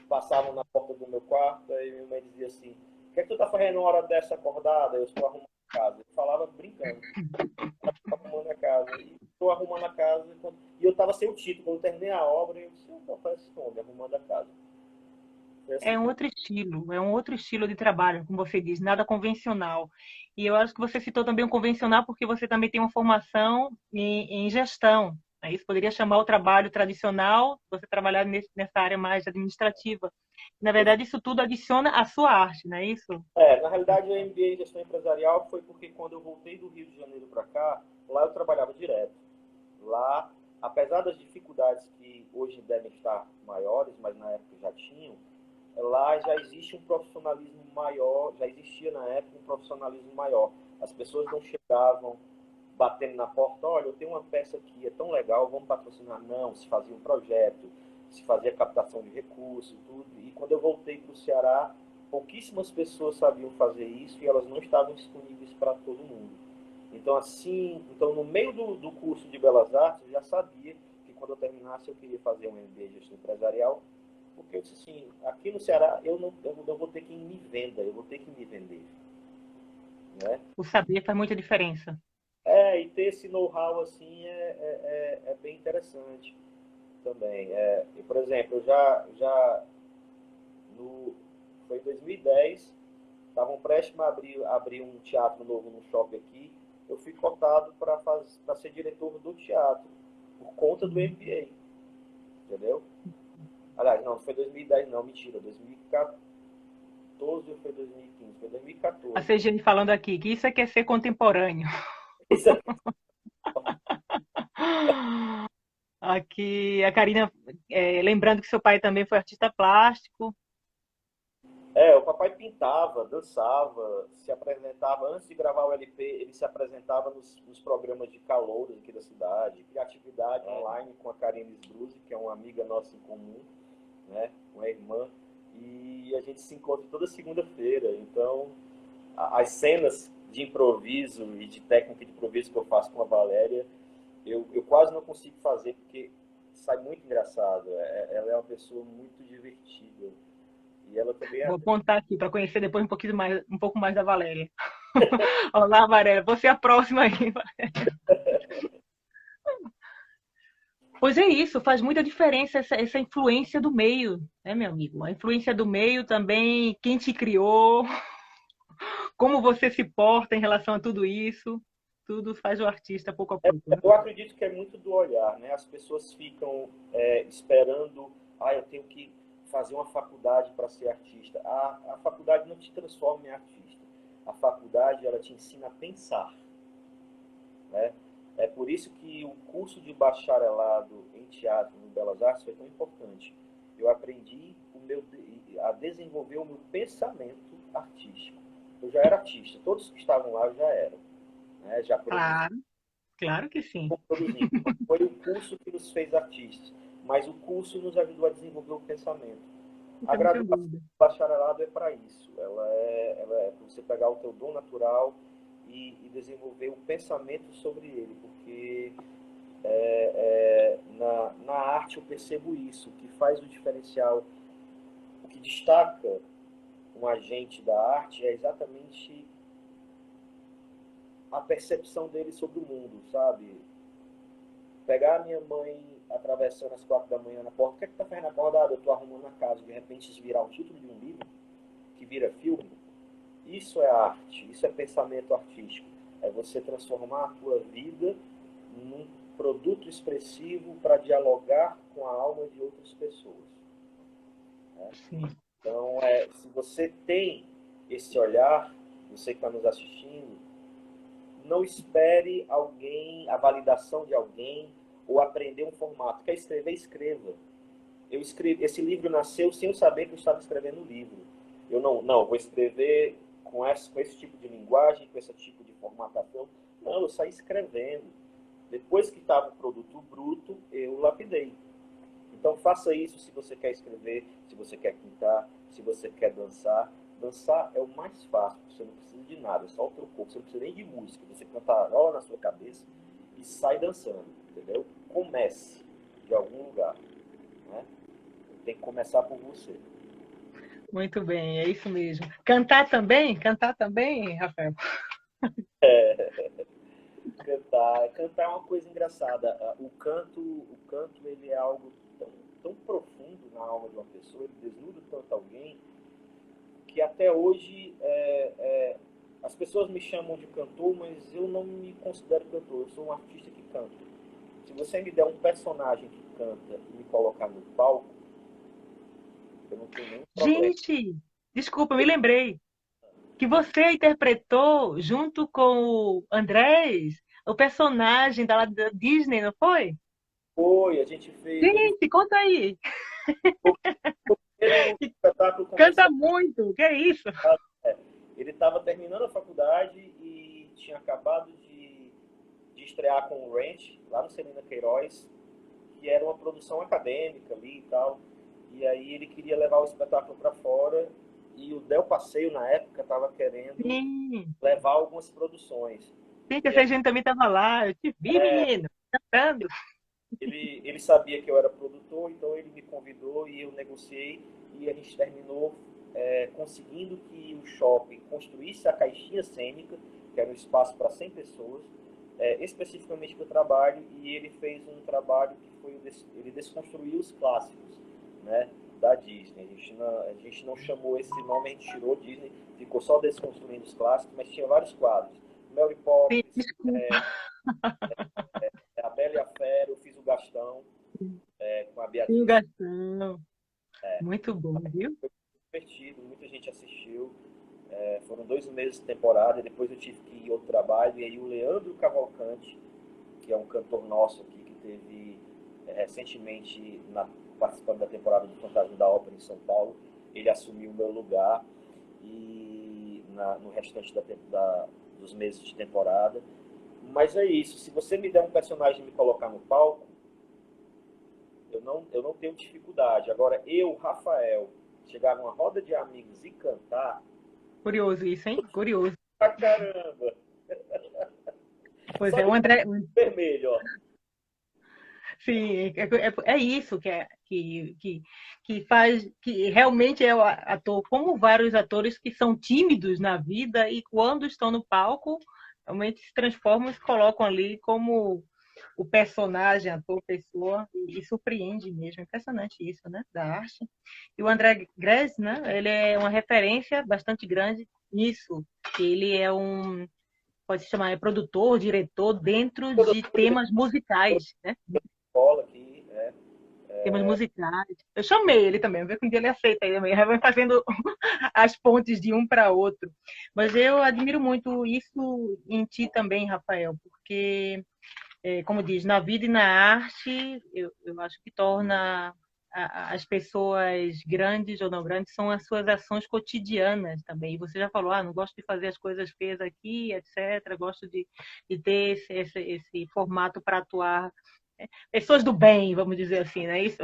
passavam na porta do meu quarto, e minha mãe dizia assim: o que é que tu tá fazendo uma hora dessa acordada? Eu estou arrumando a casa. Eu falava brincando, estou arrumando a casa. E estou arrumando a casa, e eu estava sem o título. Quando eu terminei a obra, eu disse: eu faço onde? Arrumando a casa. Assim, É um outro estilo de trabalho, como você diz, nada convencional. E eu acho que você citou também o convencional porque você também tem uma formação em gestão. Né? Isso poderia chamar o trabalho tradicional, você trabalhar nessa área mais administrativa. Na verdade, isso tudo adiciona à sua arte, não é isso? na realidade, o MBA em gestão empresarial foi porque quando eu voltei do Rio de Janeiro para cá, lá eu trabalhava direto. Lá, apesar das dificuldades que hoje devem estar maiores, mas na época já tinham, lá já existe um profissionalismo maior, já existia na época um profissionalismo maior. As pessoas não chegavam batendo na porta: olha, eu tenho uma peça aqui, é tão legal, vamos patrocinar. Não, se fazia um projeto, se fazia captação de recursos, tudo. E quando eu voltei para o Ceará, pouquíssimas pessoas sabiam fazer isso e elas não estavam disponíveis para todo mundo. Então no meio do curso de Belas Artes, eu já sabia que quando eu terminasse eu queria fazer um MBA de gestão empresarial, porque eu disse assim: aqui no Ceará eu não vou ter quem me venda, eu vou ter que me vender. Né? O saber faz muita diferença. E ter esse know-how assim é bem interessante também. E, por exemplo, eu foi em 2010, estavam prestes a abrir um teatro novo no shopping aqui, eu fui cotado para ser diretor do teatro, por conta do MBA, entendeu? Aliás, não foi 2010 não, mentira, 2014 ou foi 2015? Foi 2014. A CGN falando aqui, que isso é que é ser contemporâneo. Isso é... Aqui, a Karina, lembrando que seu pai também foi artista plástico. O papai pintava, dançava, se apresentava. Antes de gravar o LP, ele se apresentava nos programas de calouros aqui da cidade, criatividade online com a Karine Sbruzzi, que é uma amiga nossa em comum, né? Uma irmã. e a gente se encontra toda segunda-feira. Então, as cenas de improviso e de técnica de improviso que eu faço com a Valéria, eu quase não consigo fazer porque sai muito engraçado. Ela é uma pessoa muito divertida. E ela também Vou é. apontar aqui para conhecer depois um pouco mais da Valéria. Olá, Valéria. Você é a próxima aí. Pois é isso, faz muita diferença essa influência do meio, né, meu amigo? A influência do meio também, quem te criou, como você se porta em relação a tudo isso, tudo faz o artista pouco a pouco, né? Eu acredito que é muito do olhar, né? As pessoas ficam esperando, eu tenho que fazer uma faculdade para ser artista. A faculdade não te transforma em artista. A faculdade, ela te ensina a pensar, né? É por isso que o curso de bacharelado em teatro no Belas Artes foi tão importante. Eu aprendi a desenvolver o meu pensamento artístico. Eu já era artista, todos que estavam lá eu já eram, né? Já produzi, Claro, claro que sim, produzindo. Foi o curso que nos fez artistas, mas o curso nos ajudou a desenvolver o pensamento. A eu não tenho graduação dúvida. do bacharelado é para isso. Ela é para você pegar o teu dom natural e desenvolver o pensamento sobre ele, porque na arte eu percebo isso, o que faz o diferencial, o que destaca um agente da arte é exatamente a percepção dele sobre o mundo, sabe? Pegar a minha mãe atravessando às 4 da manhã na porta, o que é que tá fazendo acordado? Eu tô arrumando a casa, de repente isso virar o título de um livro, que vira filme. Isso é arte, isso é pensamento artístico. É você transformar a tua vida num produto expressivo para dialogar com a alma de outras pessoas, né? Sim. Então, se você tem esse olhar, você que está nos assistindo, não espere a validação de alguém ou aprender um formato. Quer escrever? Escreva. Esse livro nasceu sem eu saber que eu estava escrevendo um livro. Eu não vou escrever com esse tipo de linguagem, com esse tipo de formatação. Não, eu saí escrevendo. Depois que estava o produto bruto, eu lapidei. Então faça isso se você quer escrever, se você quer pintar, se você quer dançar. Dançar é o mais fácil, você não precisa de nada, é só o teu corpo, você não precisa nem de música. Você cantarola na sua cabeça e sai dançando, entendeu? Comece de algum lugar, né? Tem que começar por você. Muito bem, é isso mesmo. Cantar também? Cantar também, Rafael? Cantar é uma coisa engraçada. O canto ele é algo tão profundo na alma de uma pessoa, ele desnuda tanto alguém, que até hoje as pessoas me chamam de cantor, mas eu não me considero cantor, eu sou um artista que canta. Se você me der um personagem que canta e me colocar no palco, eu não tenho nenhum problema. Gente, desculpa, me lembrei que você interpretou junto com o Andrés o personagem da Disney, não foi? Foi, a gente fez, Gente, conta aí. o primeiro espetáculo Canta comercial. muito, que é isso? Ele estava terminando a faculdade e tinha acabado de estrear com o Ranch, lá no Celina Queiroz, que era uma produção acadêmica ali e tal. E aí ele queria levar o espetáculo para fora e o Del Passeio, na época, estava querendo Sim, levar algumas produções. sim, que E aí essa gente também estava lá. Eu te vi, menino, cantando. ele sabia que eu era produtor, então ele me convidou e eu negociei e a gente terminou conseguindo que o shopping construísse a caixinha cênica, que era um espaço para 100 pessoas, especificamente para o trabalho, e ele fez um trabalho que foi ele desconstruiu os clássicos, né, da Disney. A gente não chamou esse nome, a gente tirou Disney, ficou só desconstruindo os clássicos, mas tinha vários quadros. Mary Sim, Poppins, desculpa. a Bela e a Fera, eu fiz o Gastão com a Sim, o Beatriz. Gastão. Muito bom, viu? Foi divertido, muita gente assistiu. Foram 2 meses de temporada, depois eu tive que ir outro trabalho, e aí o Leandro Cavalcante, que é um cantor nosso aqui, que teve recentemente participando da temporada do Fantasma da Ópera em São Paulo, ele assumiu o meu lugar e no restante dos meses de temporada. Mas é isso, se você me der um personagem e me colocar no palco, eu não tenho dificuldade. Agora, eu, Rafael, chegar numa roda de amigos e cantar, Curioso isso, hein? Curioso. pra caramba! Pois Só é, de o André, vermelho, ó. sim, é isso que faz, que realmente é o ator, como vários atores que são tímidos na vida e quando estão no palco, realmente se transformam e se colocam ali como o personagem, ator, pessoa, e surpreende mesmo. Impressionante isso, né, da arte. E o André Grez, né, ele é uma referência bastante grande nisso. Ele é pode se chamar, é produtor, diretor dentro Quando eu de tô temas musicais, né? escola aqui, né? Temas musicais. Eu chamei ele também, vamos ver que um dia ele aceita aí também. Vai fazendo as pontes de um para outro. Mas eu admiro muito isso em ti também, Rafael, porque, como diz, na vida e na arte, eu acho que torna as pessoas grandes ou não grandes são as suas ações cotidianas também. E você já falou, não gosto de fazer as coisas feias aqui, etc. Gosto de ter esse formato para atuar. Pessoas do bem, vamos dizer assim, não é isso?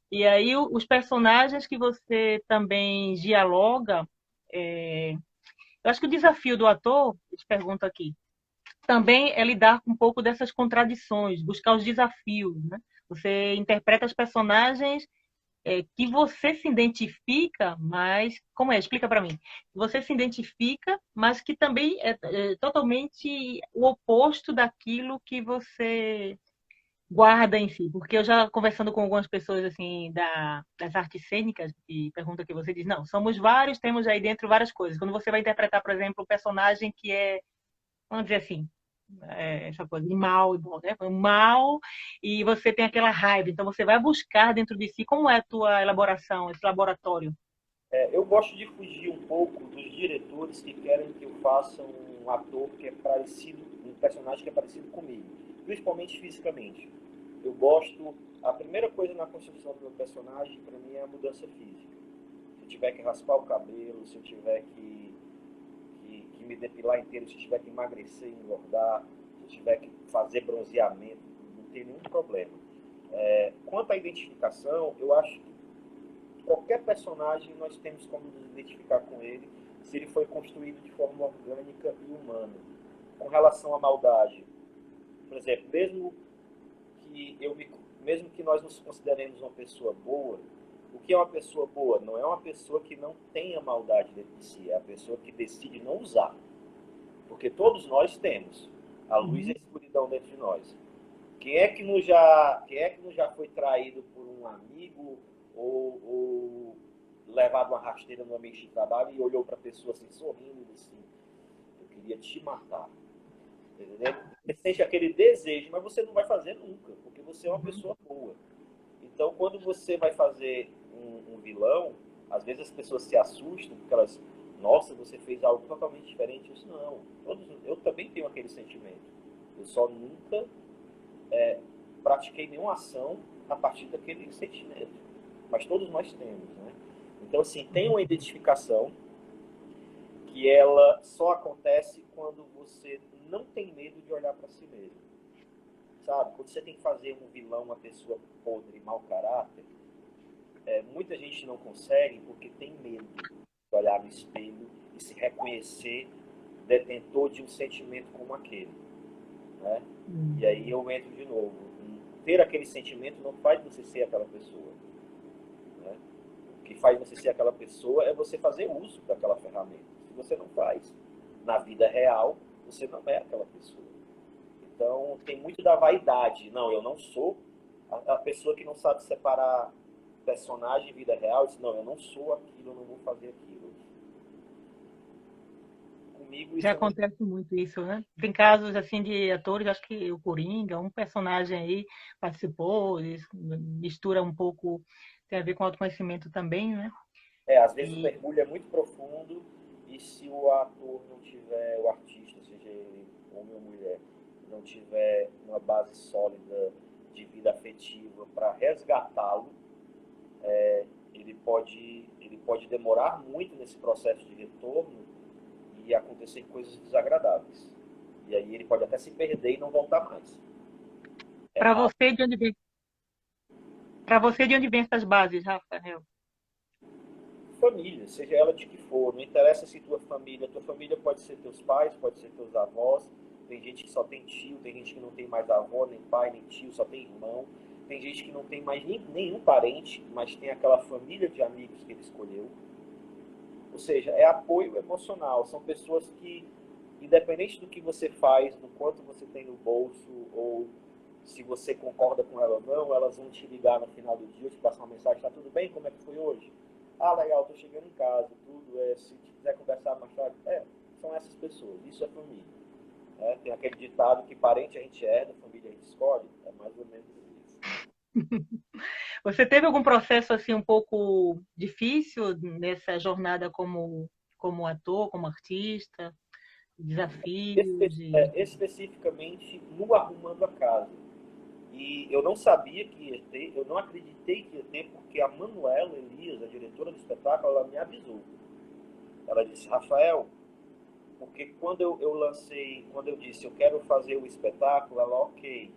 E aí os personagens que você também dialoga, eu acho que o desafio do ator, eu te pergunto aqui, também é lidar com um pouco dessas contradições, buscar os desafios, né? Você interpreta os personagens que você se identifica, mas como é? Explica para mim. Você se identifica, mas que também é totalmente o oposto daquilo que você guarda em si, porque eu já conversando com algumas pessoas assim das artes cênicas e pergunta que você diz, não, somos vários, temos aí dentro várias coisas. Quando você vai interpretar, por exemplo, um personagem que é, vamos dizer assim, essa coisa de mal e bom, né? Mal e você tem aquela raiva, então você vai buscar dentro de si como é a tua elaboração, esse laboratório. Eu gosto de fugir um pouco dos diretores que querem que eu faça um ator que é parecido, um personagem que é parecido comigo, principalmente fisicamente. Eu gosto, a primeira coisa na construção do meu personagem, para mim, é a mudança física. Se eu tiver que raspar o cabelo, se eu tiver que me depilar inteiro, se eu tiver que emagrecer e engordar, se eu tiver que fazer bronzeamento, não tem nenhum problema. Quanto à identificação, eu acho que qualquer personagem nós temos como nos identificar com ele se ele foi construído de forma orgânica e humana. Com relação à maldade, por exemplo, mesmo que nós nos consideremos uma pessoa boa, o que é uma pessoa boa? Não é uma pessoa que não tenha maldade dentro de si, é a pessoa que decide não usar. Porque todos nós temos a luz e a Uhum. escuridão dentro de nós. Quem é que não já foi traído por um amigo ou levado uma rasteira no ambiente de trabalho e olhou para a pessoa assim, sorrindo e disse assim, eu queria te matar. Entendeu? Você sente aquele desejo, mas você não vai fazer nunca, porque você é uma Uhum. pessoa boa. Então, quando você vai fazer um vilão, às vezes as pessoas se assustam, porque elas, nossa, você fez algo totalmente diferente. Eu disse, não, eu também tenho aquele sentimento. Eu só nunca pratiquei nenhuma ação a partir daquele sentimento. Mas todos nós temos, né? Então, assim, tem uma identificação que ela só acontece quando você não tem medo de olhar para si mesmo. Sabe? Quando você tem que fazer um vilão, uma pessoa podre, mau caráter, muita gente não consegue porque tem medo de olhar no espelho e se reconhecer detentor de um sentimento como aquele. Né? E aí eu entro de novo. Ter aquele sentimento não faz você ser aquela pessoa. Né? O que faz você ser aquela pessoa é você fazer uso daquela ferramenta. Se você não faz na vida real, você não é aquela pessoa. Então tem muito da vaidade. Não, eu não sou a pessoa que não sabe separar personagem e vida real. Diz, não, eu não sou aquilo, eu não vou fazer aquilo. Comigo Já isso é muito. acontece muito isso, né? Tem casos assim de atores, acho que o Coringa, um personagem aí participou, mistura um pouco, tem a ver com autoconhecimento também, né? Às vezes o E mergulho é muito profundo e se o ator não tiver, o artista, seja ele homem ou mulher, não tiver uma base sólida de vida afetiva para resgatá-lo, ele pode demorar muito nesse processo de retorno e acontecer coisas desagradáveis. E aí ele pode até se perder e não voltar mais. É para raro. você, de onde vem? Para você, de onde vem essas bases, Rafael? família, seja ela de que for. Não interessa se tua família pode ser teus pais, pode ser teus avós. Tem gente que só tem tio, tem gente que não tem mais avó, nem pai, nem tio, só tem irmão. Tem gente que não tem mais nenhum parente, mas tem aquela família de amigos que ele escolheu. Ou seja, é apoio emocional. São pessoas que, independente do que você faz, do quanto você tem no bolso, ou se você concorda com ela ou não, elas vão te ligar no final do dia, te passar uma mensagem: tá tudo bem? Como é que foi hoje? Ah, legal, tô chegando em casa, tudo. Se quiser conversar mais tarde. São essas pessoas. Isso é família. Tem aquele ditado que parente a gente herda, família a gente escolhe. É mais ou menos isso. Você teve algum processo assim um pouco difícil nessa jornada como ator, como artista? Desafios? Especificamente no Arrumando a Casa. E eu não sabia que ia ter, eu não acreditei que ia ter, porque a Manuela Elias, a diretora do espetáculo, ela me avisou. Ela disse: Rafael, porque quando eu lancei, quando eu disse eu quero fazer o espetáculo, ela, ok.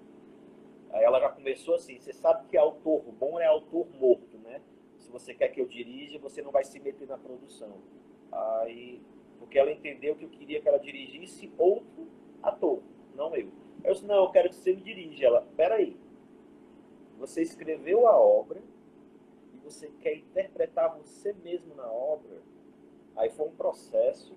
Aí ela já começou assim: você sabe que autor bom é autor morto, né? Se você quer que eu dirija, você não vai se meter na produção. Aí, porque ela entendeu que eu queria que ela dirigisse outro ator, não eu. Eu disse: não, eu quero que você me dirija. Ela: peraí, você escreveu a obra e você quer interpretar você mesmo na obra? Aí foi um processo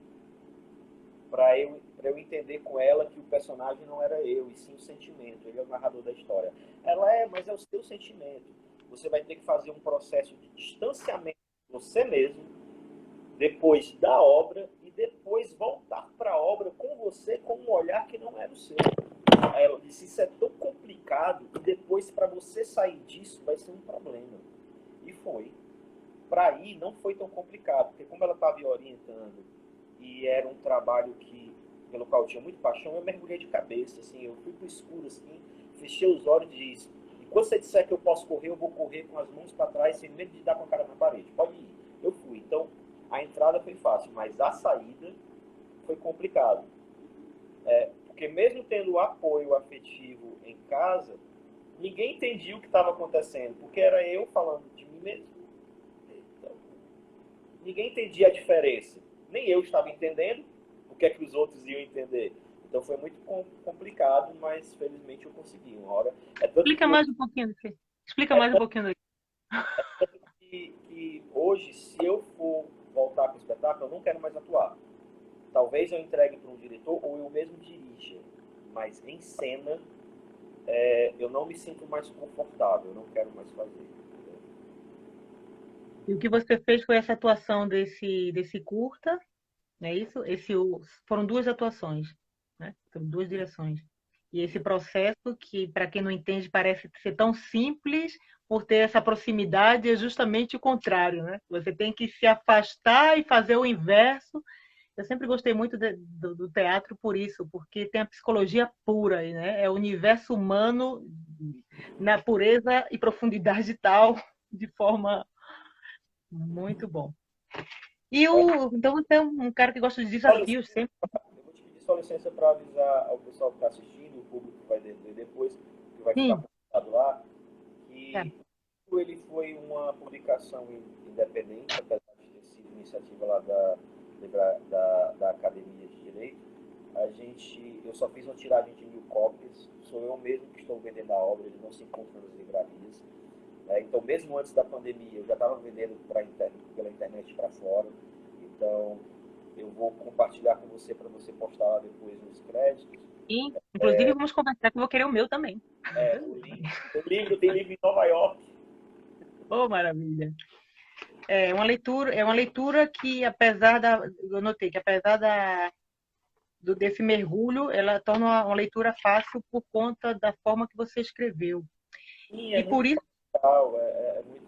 para eu entender com ela que o personagem não era eu, e sim o sentimento. Ele é o narrador da história. Ela: mas é o seu sentimento. Você vai ter que fazer um processo de distanciamento de você mesmo, depois da obra, e depois voltar para a obra com você com um olhar que não era o seu. Aí ela disse: isso é tão complicado, e depois para você sair disso vai ser um problema. E foi. Para ir não foi tão complicado, porque como ela estava me orientando e era um trabalho pelo qual eu tinha muita paixão, eu mergulhei de cabeça, assim, eu fui pro escuro, assim, fechei os olhos e disse: e quando você disser que eu posso correr, eu vou correr com as mãos para trás, sem medo de dar com a cara na parede. Pode ir. Eu fui. Então, a entrada foi fácil, mas a saída foi complicado. Porque mesmo tendo apoio afetivo em casa, ninguém entendia o que estava acontecendo, porque era eu falando de mim mesmo. Então, ninguém entendia a diferença. Nem eu estava entendendo o que é que os outros iam entender. Então foi muito complicado, mas felizmente eu consegui. Uma hora. Explica mais um pouquinho. Explica mais um pouquinho. Que hoje, se eu for voltar para o espetáculo, eu não quero mais atuar. Talvez eu entregue para um diretor ou eu mesmo dirija. Mas em cena, eu não me sinto mais confortável. Eu não quero mais fazer. E o que você fez foi essa atuação desse curta, não é isso? Foram duas atuações, né? São duas direções. E esse processo, que para quem não entende parece ser tão simples, por ter essa proximidade, é justamente o contrário, né? Você tem que se afastar e fazer o inverso. Eu sempre gostei muito do teatro por isso, porque tem a psicologia pura, né? É o universo humano na pureza e profundidade tal, de forma muito bom. Então você é um cara que gosta de desafios sempre. Eu vou te pedir só licença para avisar ao pessoal que está assistindo, o público que vai ver depois, que vai ficar publicado lá, que ele foi uma publicação independente, apesar de ter sido iniciativa lá da Academia de Direito. Eu só fiz uma tiragem de 1000 cópias, sou eu mesmo que estou vendendo a obra, ele não se encontra nas livrarias. Então, mesmo antes da pandemia, eu já estava vendendo pela internet para fora. Então, eu vou compartilhar com você para você postar lá depois nos créditos. E, inclusive, vamos conversar que eu vou querer o meu também. Tem livro em Nova York. Oh, maravilha. É uma leitura que, eu notei que apesar desse mergulho, ela torna uma leitura fácil por conta da forma que você escreveu. Sim, e por isso legal, é muito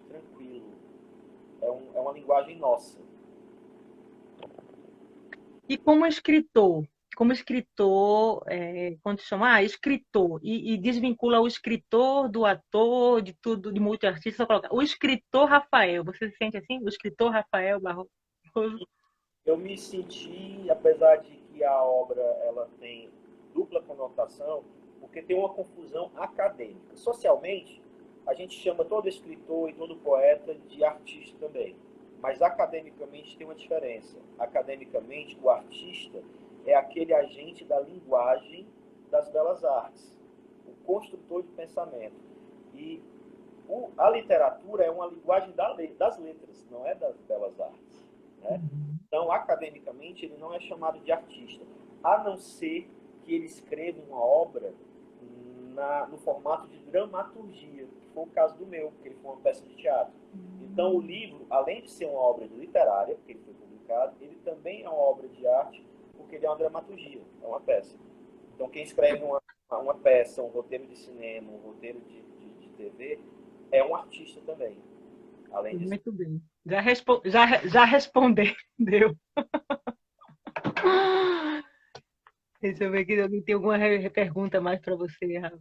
tranquilo. É uma linguagem nossa. E como escritor, quando chama escritor, e desvincula o escritor do ator, de tudo, de multiartista, só coloca o escritor Rafael. Você se sente assim? O escritor Rafael Barroso? Eu me senti, apesar de que a obra ela tem dupla conotação, porque tem uma confusão acadêmica. Socialmente, a gente chama todo escritor e todo poeta de artista também. Mas academicamente tem uma diferença. Academicamente, o artista é aquele agente da linguagem das belas artes, o construtor de pensamento. E a literatura é uma linguagem das letras, não é das belas artes. Né? Então, academicamente, ele não é chamado de artista, a não ser que ele escreva uma obra no formato de dramaturgia, que foi o caso do meu, porque ele foi uma peça de teatro. Então, o livro, além de ser uma obra literária, porque ele foi publicado, ele também é uma obra de arte, porque ele é uma dramaturgia, é uma peça. Então, quem escreve uma peça, um roteiro de cinema, um roteiro de TV, é um artista também. Além disso. Muito bem. Já respondeu. Deixa eu ver aqui, alguém tem alguma pergunta mais para você, Rafa.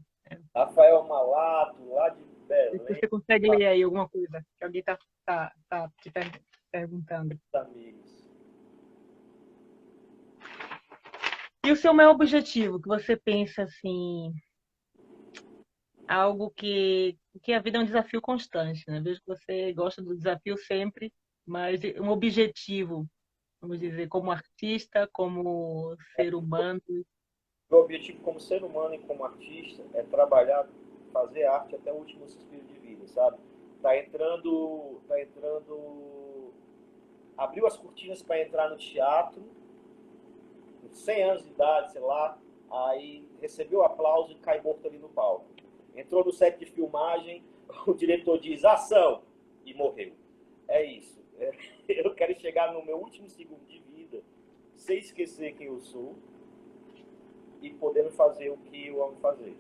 Rafael Malato, lá de Belém. Você consegue ler aí alguma coisa que alguém tá te perguntando? Amigos. E o seu maior objetivo, que você pensa assim, algo que a vida é um desafio constante, né? Vejo que você gosta do desafio sempre, mas um objetivo, vamos dizer, como artista, como ser humano. Meu objetivo como ser humano e como artista é trabalhar, fazer arte até o último suspiro de vida, sabe? Abriu as cortinas para entrar no teatro, com 100 anos de idade, sei lá, aí recebeu aplauso e cai morto ali no palco. Entrou no set de filmagem, o diretor diz ação e morreu. É isso. Eu quero chegar no meu último segundo de vida, sem esquecer quem eu sou e podendo fazer o que eu amo fazer.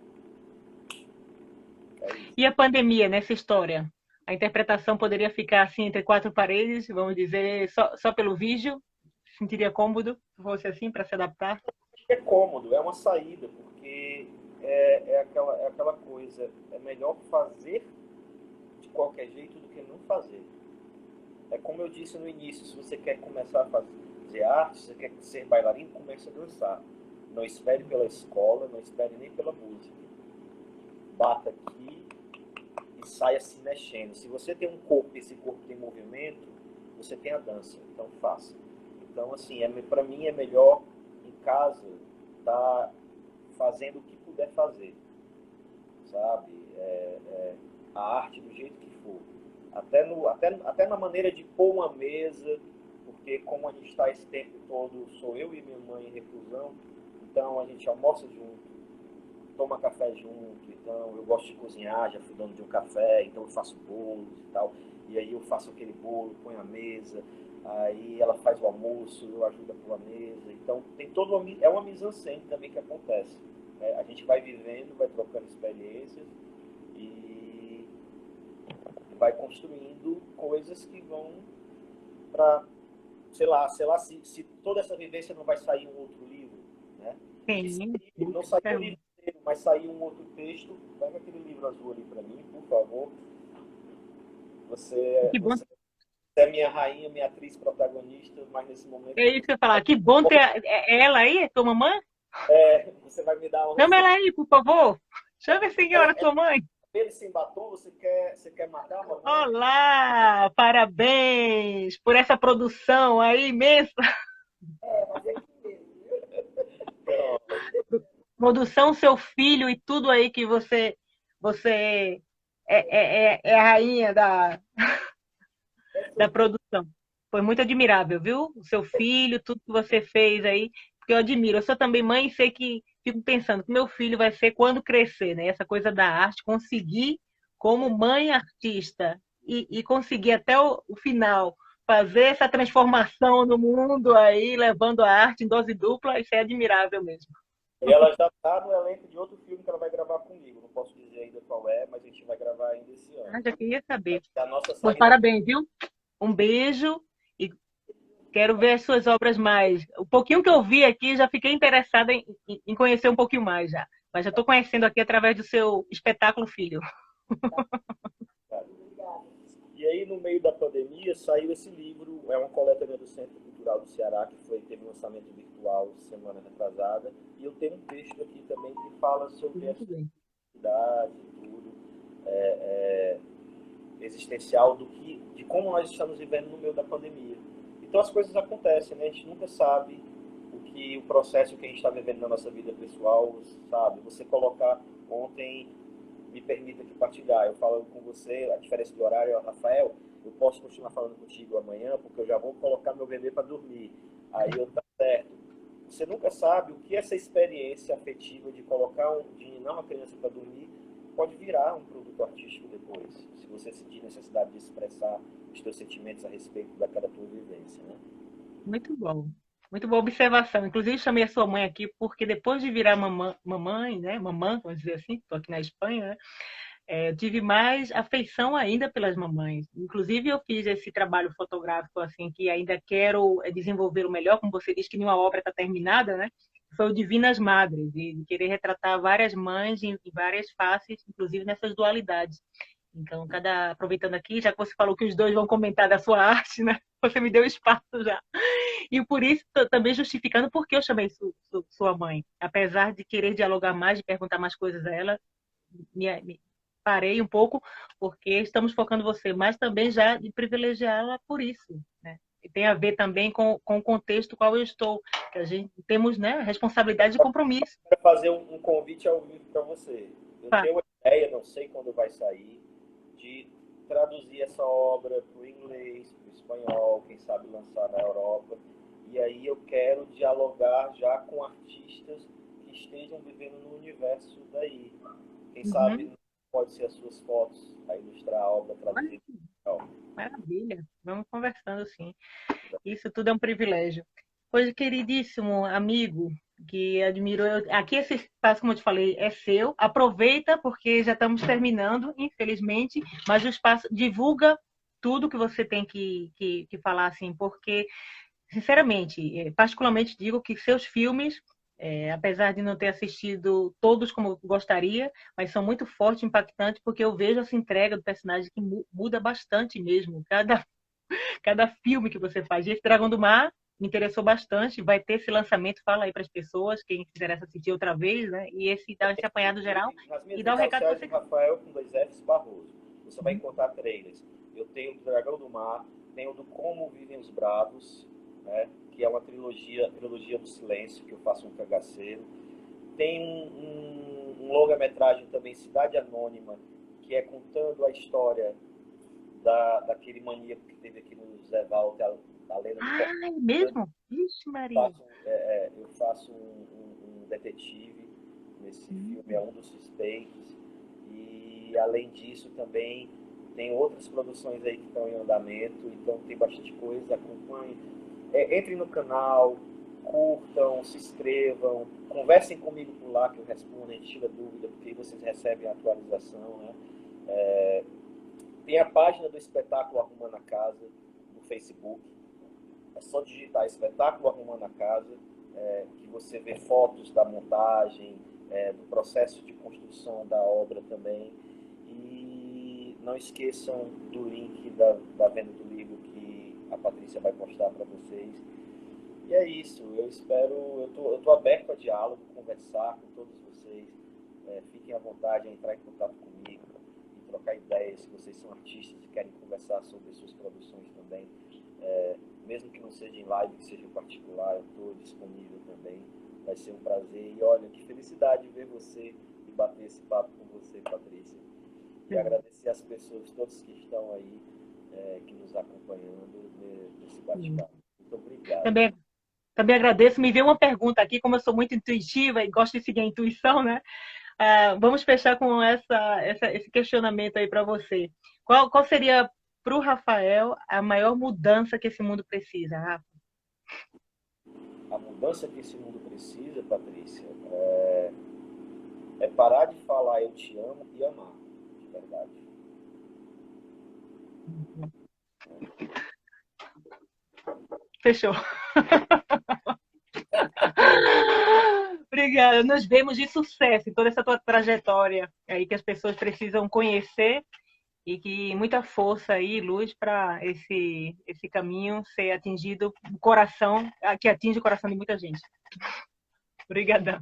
É isso. E a pandemia nessa história? A interpretação poderia ficar assim entre quatro paredes, vamos dizer, só pelo vídeo? Sentiria cômodo se fosse assim para se adaptar? É cômodo, é uma saída, porque é aquela coisa, é melhor fazer de qualquer jeito do que não fazer. É como eu disse no início, se você quer começar a fazer arte, se você quer ser bailarino, comece a dançar. Não espere pela escola, não espere nem pela música. Bata aqui e saia se mexendo. Se você tem um corpo e esse corpo tem movimento, você tem a dança, então faça. Então, assim, para mim é melhor em casa estar fazendo o que puder fazer, sabe? A arte do jeito que for. Até na maneira de pôr uma mesa, porque como a gente está esse tempo todo, sou eu e minha mãe em reclusão, então a gente almoça junto, toma café junto, então eu gosto de cozinhar, já fui dono de um café, então eu faço bolos e tal, e aí eu faço aquele bolo, ponho a mesa, aí ela faz o almoço, eu ajudo a pôr a mesa, então tem é uma mise-en-scène também que acontece. A gente vai vivendo, vai trocando experiências e vai construindo coisas que vão para, sei lá, se toda essa vivência não vai sair um outro livro, né? Sim. Não saiu um livro inteiro, mas saiu um outro texto. Pega aquele livro azul ali para mim, por favor. Você é minha rainha, minha atriz protagonista, mas nesse momento... É isso que eu ia falar. Que bom ter ela aí, tua mamãe. Você vai me dar Chama ela aí, por favor. Chama a senhora, sua mãe. Ele sem batom, você quer matar a mamãe? Olá, parabéns por essa produção aí imensa. Mas é aqui mesmo. Produção, seu filho e tudo aí que você é a rainha da produção. Foi muito admirável, viu? O seu filho, tudo que você fez aí, porque eu admiro. Eu sou também mãe e sei que fico pensando que meu filho vai ser quando crescer, né? Essa coisa da arte, conseguir como mãe artista e conseguir até o final fazer essa transformação no mundo aí, levando a arte em dose dupla, isso é admirável mesmo. E ela já está no elenco de outro filme que ela vai gravar comigo. Não posso dizer ainda qual é, mas a gente vai gravar ainda esse ano. Já queria saber. A nossa Pois saída... parabéns, viu? Um beijo e quero ver as suas obras mais. O pouquinho que eu vi aqui, já fiquei interessada em conhecer um pouquinho mais já. Mas já estou conhecendo aqui através do seu espetáculo Filho. E aí, no meio da pandemia, saiu esse livro, é uma coletânea do Centro Cultural do Ceará, que teve um lançamento virtual semana retrasada, e eu tenho um texto aqui também que fala sobre a cidade e tudo. existencial de como nós estamos vivendo no meio da pandemia. Então as coisas acontecem, né? A gente nunca sabe o processo que a gente está vivendo na nossa vida pessoal, sabe? Você colocar ontem, me permita que partilhar, eu falo com você, a diferença de horário, Rafael, eu posso continuar falando contigo amanhã, porque eu já vou colocar meu bebê para dormir. Aí eu tá certo. Você nunca sabe o que essa experiência afetiva de colocar de ninar uma criança para dormir pode virar um produto artístico depois, se você sentir necessidade de expressar os seus sentimentos a respeito daquela tua vivência, né? Muito bom. Muito boa observação. Inclusive, chamei a sua mãe aqui porque depois de virar mamãe, né? Mamã, vamos dizer assim, estou aqui na Espanha, né? Eu tive mais afeição ainda pelas mamães. Inclusive, eu fiz esse trabalho fotográfico, assim, que ainda quero desenvolver o melhor, como você disse que nenhuma obra está terminada, né? Foi o Divinas Madres, de querer retratar várias mães em várias faces, inclusive nessas dualidades. Então, aproveitando aqui, já que você falou que os dois vão comentar da sua arte, né? Você me deu espaço já. E por isso, também justificando por que eu chamei sua mãe. Apesar de querer dialogar mais, de perguntar mais coisas a ela, me parei um pouco, porque estamos focando você, mas também já de privilegiá-la por isso, né? E tem a ver também com o contexto qual eu estou, que a gente temos, né, responsabilidade e compromisso. Quero fazer um convite ao vivo para você. Eu Tá. tenho uma ideia, não sei quando vai sair, de traduzir essa obra para o inglês, para o espanhol, quem sabe lançar na Europa. E aí eu quero dialogar já com artistas que estejam vivendo no universo daí. Quem sabe pode ser as suas fotos a ilustrar a obra traduzida. Maravilha. Vamos conversando, sim. Isso tudo é um privilégio. Pois, queridíssimo amigo, que admiro, aqui esse espaço, como eu te falei, é seu. Aproveita, porque já estamos terminando, infelizmente, mas o espaço divulga tudo que você tem que falar, assim, porque, sinceramente, particularmente digo que seus filmes, apesar de não ter assistido todos como eu gostaria, mas são muito fortes, impactantes, porque eu vejo essa entrega do personagem que muda bastante mesmo. Cada filme que você faz. E esse Dragão do Mar me interessou bastante. Vai ter esse lançamento, fala aí para as pessoas, quem se interessa assistir outra vez, né? E dá esse apanhado geral Nas minhas e dá o redes recado que sociais, você o quer. Rafael com 2 Fs Barroso. Você vai encontrar trailers. Eu tenho do Dragão do Mar, tenho do Como Vivem os Bravos, né? Que é uma trilogia do silêncio, que eu faço um cangaceiro. Tem um longa-metragem também, Cidade Anônima, que é contando a história daquele maníaco que teve aqui no Zé Walter, a lenda do Ah, é mesmo? Ixi, Maria. eu faço um detetive nesse filme, é um dos suspeitos. E além disso também tem outras produções aí que estão em andamento, então tem bastante coisa, acompanhe. Entrem no canal, curtam, se inscrevam, conversem comigo por lá que eu respondo, a gente tira dúvida, porque aí vocês recebem a atualização, né? Tem a página do Espetáculo Arrumando a Casa no Facebook. É só digitar Espetáculo Arrumando a Casa, que você vê fotos da montagem, do processo de construção da obra também. E não esqueçam do link da venda do livro que a Patrícia vai postar para vocês. E é isso, eu tô aberto a diálogo, conversar com todos vocês. Fiquem à vontade a entrar em contato comigo e trocar ideias. Se vocês são artistas e querem conversar sobre suas produções também, mesmo que não seja em live, que seja em particular, eu estou disponível também. Vai ser um prazer. E olha, que felicidade ver você e bater esse papo com você, Patrícia. E agradecer às pessoas, todos que estão aí, que nos acompanhando nesse bate-papo. Muito obrigado. Também agradeço. Me veio uma pergunta aqui, como eu sou muito intuitiva e gosto de seguir a intuição, né? Vamos fechar com esse questionamento aí para você. Qual seria, para o Rafael, a maior mudança que esse mundo precisa, Rafa? A mudança que esse mundo precisa, Patrícia, é parar de falar eu te amo e amar, de verdade. Fechou. Obrigada. Nos vemos de sucesso em toda essa tua trajetória aí que as pessoas precisam conhecer e que muita força aí e luz para esse caminho ser atingido, o coração, que atinge o coração de muita gente. Obrigadão.